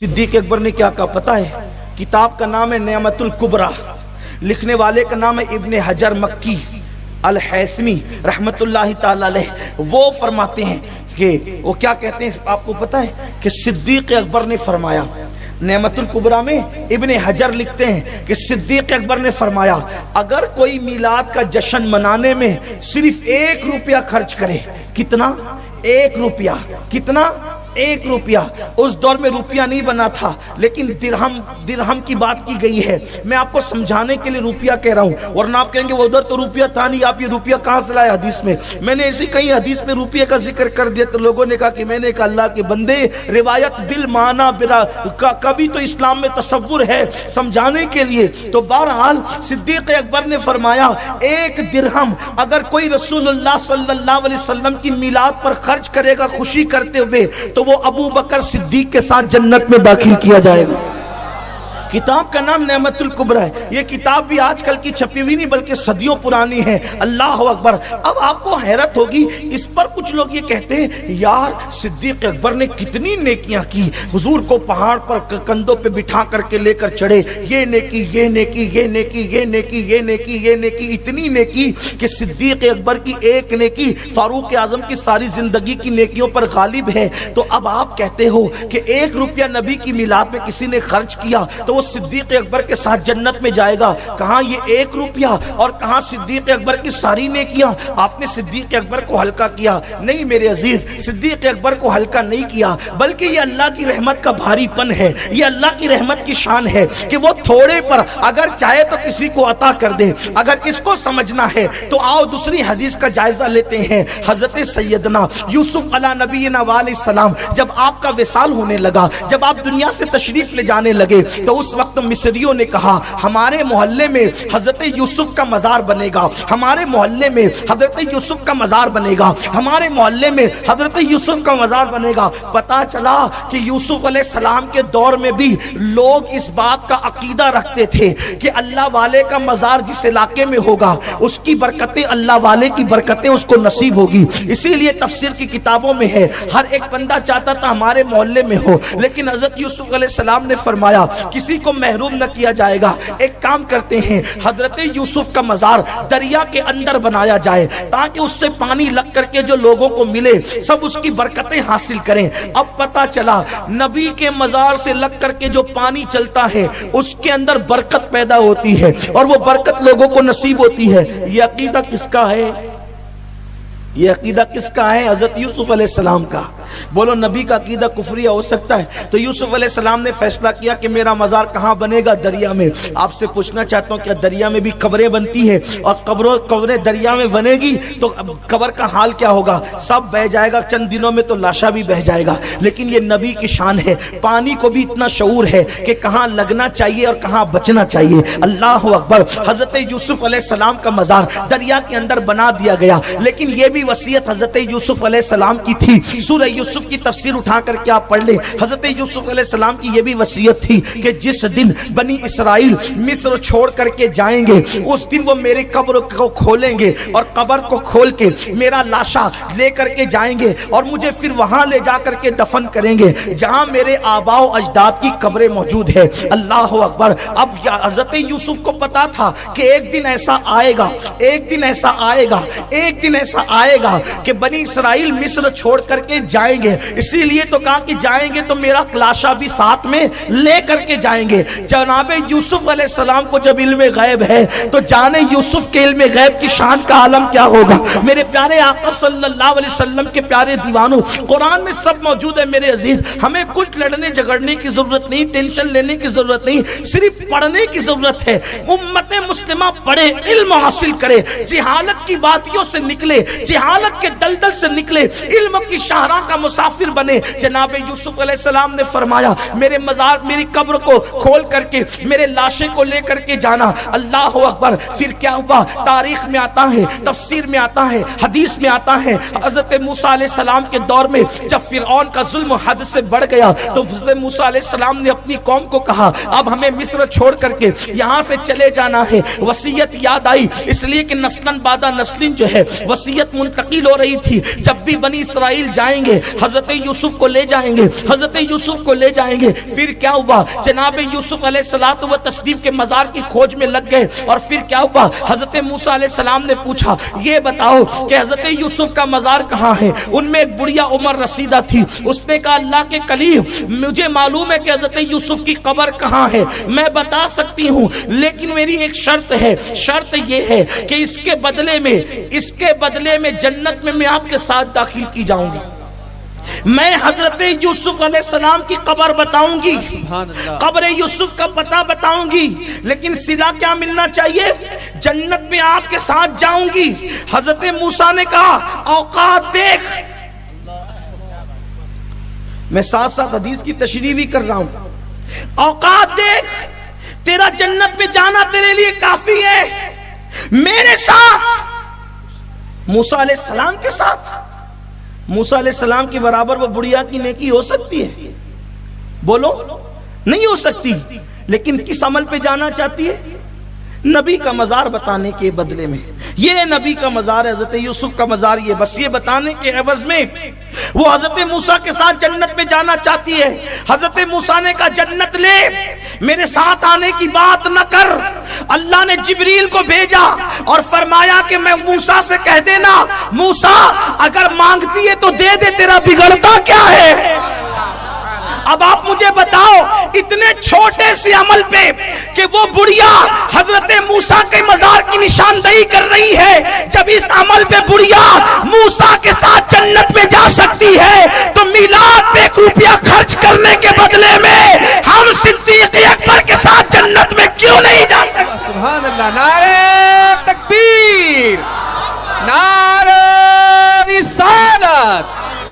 सिद्दीक अकबर ने क्या कहा पता है? किताब का नाम है नेमतुल कुबरा, लिखने वाले का नाम है इब्ने हजर मक्की अल हैसमी रहमतुल्लाहि ताला अलैह। वो फरमाते हैं कि वो क्या कहते हैं आपको पता है कि सिद्दीक अकबर ने फरमाया, नेमतुल कुबरा में इब्ने हजर लिखते हैं कि सिद्दीक अकबर ने फरमाया, अगर कोई मिलाद का जश्न मनाने में सिर्फ 1 रुपया खर्च करे, कितना? 1 रुपया। कितना? 1 रुपया। उस दौर में रुपया नहीं बना था, लेकिन दिरहम की बात की गई है। मैं आपको समझाने के लिए रुपया कह रहा हूं, वरना आप कहेंगे वो उधर तो रुपया था नहीं, आप ये रुपया कहां से लाए हदीस में? मैंने ऐसी कई हदीस में रुपये का जिक्र कर दिया तो लोगों ने कहा कि मैंने कहा अल्लाह के बंदे, रिवायत बिल माना बिरा कभी तो इस्लाम में तसव्वुर है समझाने के लिए। तो बहरहाल सिद्दीक अकबर ने फरमाया 1 दिरहम अगर कोई रसूलुल्लाह सल्लल्लाहु अलैहि वसल्लम की मिलाद पर खर्च करेगा खुशी करते हुए, तो वो अबू बकर सिद्दीक के साथ जन्नत में दाखिल किया जाएगा। किताब का नाम नेमतुल कुबरा है। ये किताब भी आजकल की छपी हुई नहीं बल्कि सदियों पुरानी है। अल्लाह अकबर। अब आपको हैरत होगी, इस पर कुछ लोग ये कहते हैं यार सिद्दीक अकबर ने कितनी नेकियां की, हुजूर को पहाड़ पर कंधों पे बिठा करके लेकर चढ़े, ये नेकी ये नेकी ये नेकी ये नेकी ये नेकी ये नेकी, इतनी नेकी कि सिद्दीक अकबर की एक नेकी फारूक आजम की सारी जिंदगी की नेकियों पर गालिब है। तो अब आप कहते हो कि 1 रुपया नबी की मिलाद में किसी ने खर्च किया तो सिद्दीक अकबर के साथ जन्नत में जाएगा। कहां ये 1 रुपया और कहां सिद्दीक अकबर की सारी नेकियां? आपने सिद्दीक अकबर को हल्का किया। नहीं मेरे अजीज, सिद्दीक अकबर को हल्का नहीं किया, बल्कि ये अल्लाह की रहमत का भारीपन है, ये अल्लाह की रहमत की शान है कि वो थोड़े पर अगर चाहे तो किसी को अता कर दे। अगर इसको समझना है तो आओ दूसरी हदीस का जायजा लेते हैं। हजरत सैयदना यूसुफ अला नबीना वालैहिस्सलाम जब आपका विसाल होने लगा, जब आप दुनिया से तशरीफ ले जाने लगे, तो उस वक्त मिस्रियों ने कहा हमारे मोहल्ले में हजरत यूसुफ का मजार बनेगा, हमारे मोहल्ले में हजरत यूसुफ का मजार बनेगा, हमारे मोहल्ले में हजरत यूसुफ का मजार बनेगा। पता चला कि यूसुफ अलैहिस्सलाम के दौर में भी लोग इस बात का अकीदा रखते थे कि अल्लाह वाले का मजार जिस इलाके में होगा उसकी बरकतें, अल्लाह वाले की बरकतें उसको नसीब होगी। इसीलिए तफसीर की किताबों में है हर एक बंदा चाहता था हमारे मोहल्ले में हो, लेकिन हजरत यूसुफ अलैहिस्सलाम ने फरमाया किसी को महरूम न किया जाएगा। एक काम करते हैं, हजरत यूसुफ का मजार दरिया के अंदर बनाया जाए ताकि उससे पानी लग करके जो लोगों को मिले सब उसकी बरकतें हासिल करें। अब पता चला नबी के मजार से लग करके जो पानी चलता है उसके अंदर बरकत पैदा होती है और वो बरकत लोगों को नसीब होती है। ये अकीदा किसका है? ये अकीदा किसका है? हजरत यूसुफ अलैहिस्सलाम का। बोलो नबी का अकीदा कुफरिया हो सकता है? तो यूसुफ अलैहिस्सलाम ने फैसला किया कि मेरा मजार कहां बनेगा? दरिया में। आपसे पूछना चाहता हूं क्या दरिया में भी कब्रें बनती है? और कब्रें दरिया में बनेगी तो कब्र का हाल क्या होगा? सब बह जाएगा, चंद दिनों में तो लाशा भी बह जाएगा। लेकिन ये नबी की शान है, पानी को भी इतना शऊर है कि कहां लगना चाहिए और कहां बचना चाहिए। अल्लाह अकबर। हजरत यूसुफ अलैहिस्सलाम का मजार दरिया के अंदर बना दिया गया, लेकिन यह भी वसीयत हजरत यूसुफ अलैहिस्सलाम की थी। सूरह यूसुफ की तफसीर उठा करके आप पढ़ ले। हजरत यूसुफ अलैहिस्सलाम की यह भी वसीयत थी कि जिस दिन बनी इसराइल मिस्र छोड़ करके जाएंगे उस दिन वो मेरे कब्र को खोलेंगे और कब्र को खोल के मेरा लाशा ले करके जाएंगे और मुझे फिर वहां ले जा करके दफन करेंगे जहां मेरे आबाओ अजदाद की कब्रें मौजूद है। अल्लाह अकबर। अब हजरत यूसुफ को पता था कि एक दिन ऐसा आएगा, एक दिन ऐसा आएगा, एक दिन ऐसा आएगा कि बनी इसराइल मिस्र छोड़ करके जाएंगे। इसीलिए तो कहा कि जाएंगे तो मेरा लाशा भी साथ में ले करके जाएंगे। जनाबे यूसुफ अलैहिस्सलाम को जब इल्म गैब है तो जाने यूसुफ के इल्म गैब की शान का आलम क्या होगा। मेरे प्यारे आका सल्लल्लाहु अलैहि वसल्लम के प्यारे दीवानों, कुरान में सब मौजूद है मेरे अजीज। हमें कुछ लड़ने झगड़ने की जरूरत नहीं, टेंशन लेने की जरूरत नहीं, सिर्फ पढ़ने की जरूरत है। उम्मत मुस्लिमा पढ़े, इल्म हासिल करे, जिहालत की वादियों से निकले, जिहालत के दलदल से निकले, इल्म की शाहरा का मुसाफिर बने। जनाब यूसुफ अलैहिस्सलाम ने फरमाया मेरे मजार, मेरी कब्र को खोल करके मेरे लाशे को लेकर के जाना। अल्लाह अकबर। फिर क्या हुआ? तारीख में आता है, तफसीर में आता है, हदीस में आता है, हजरत मूसा अलैहिस्सलाम के दौर में जब फिरौन का जुल्म हद से बढ़ गया तो हजरत मूसा अलैहिस्सलाम ने अपनी कौम को कहा अब हमें मिस्र छोड़ करके यहाँ से चले जाना है। वसीयत याद आई, इसलिए कि नस्लन बादा नस्लिन जो है वसीयत मुंतकिल हो रही थी। जब भी बनी इसराइल जाएंगे حضرت یوسف کو لے جائیں گے، حضرت یوسف کو لے جائیں گے۔ پھر کیا ہوا؟ جناب یوسف علیہ الصلوۃ والتسلیم کے مزار کی کھوج میں لگ گئے، اور پھر کیا ہوا؟ حضرت موسیٰ علیہ السلام نے پوچھا یہ بتاؤ کہ حضرت یوسف کا مزار کہاں ہے؟ ان میں ایک بڑھیا عمر رسیدہ تھی، اس نے کہا اللہ کے کلیم مجھے معلوم ہے کہ حضرت یوسف کی قبر کہاں ہے، میں بتا سکتی ہوں، لیکن میری ایک شرط ہے، شرط یہ ہے کہ اس کے بدلے میں جنت میں آپ کے ساتھ داخل کی جاؤں گی، میں حضرت یوسف علیہ السلام کی قبر بتاؤں گی، قبر یوسف کا پتہ بتاؤں گی، لیکن صلہ کیا ملنا چاہیے؟ جنت میں آپ کے ساتھ جاؤں گی۔ حضرت موسیٰ نے کہا اوقات دیکھ، میں ساتھ ساتھ حدیث کی تشریح بھی کر رہا ہوں، اوقات دیکھ، تیرا جنت میں جانا تیرے لیے کافی ہے، میرے ساتھ موسیٰ علیہ السلام کے ساتھ۔ موسیٰ علیہ السلام کے برابر وہ بڑھیا کی نیکی ہو سکتی ہے؟ بولو نہیں ہو سکتی، لیکن کس عمل پہ جانا چاہتی ہے؟ نبی کا مزار بتانے کے بدلے میں، یہ نبی کا مزار ہے، حضرت یوسف کا مزار، یہ بس یہ بتانے کے عوض میں وہ حضرت موسیٰ کے ساتھ جنت میں جانا چاہتی ہے۔ حضرت موسیٰ نے کہا جنت لے، میرے ساتھ آنے کی بات نہ کر۔ اللہ نے جبریل کو بھیجا اور فرمایا کہ میں موسیٰ سے کہہ دینا موسیٰ اگر مانگتی ہے تو دے دے، تیرا بگڑتا کیا ہے؟ اب آپ مجھے بتاؤ اتنے چھوٹے سے عمل پہ کہ وہ بڑھیا حضرت موسیٰ کے مزار کی نشاندہی کر رہی ہے، جب اس عمل پہ بڑھیا موسیٰ کے ساتھ جنت میں جا سکتی ہے تو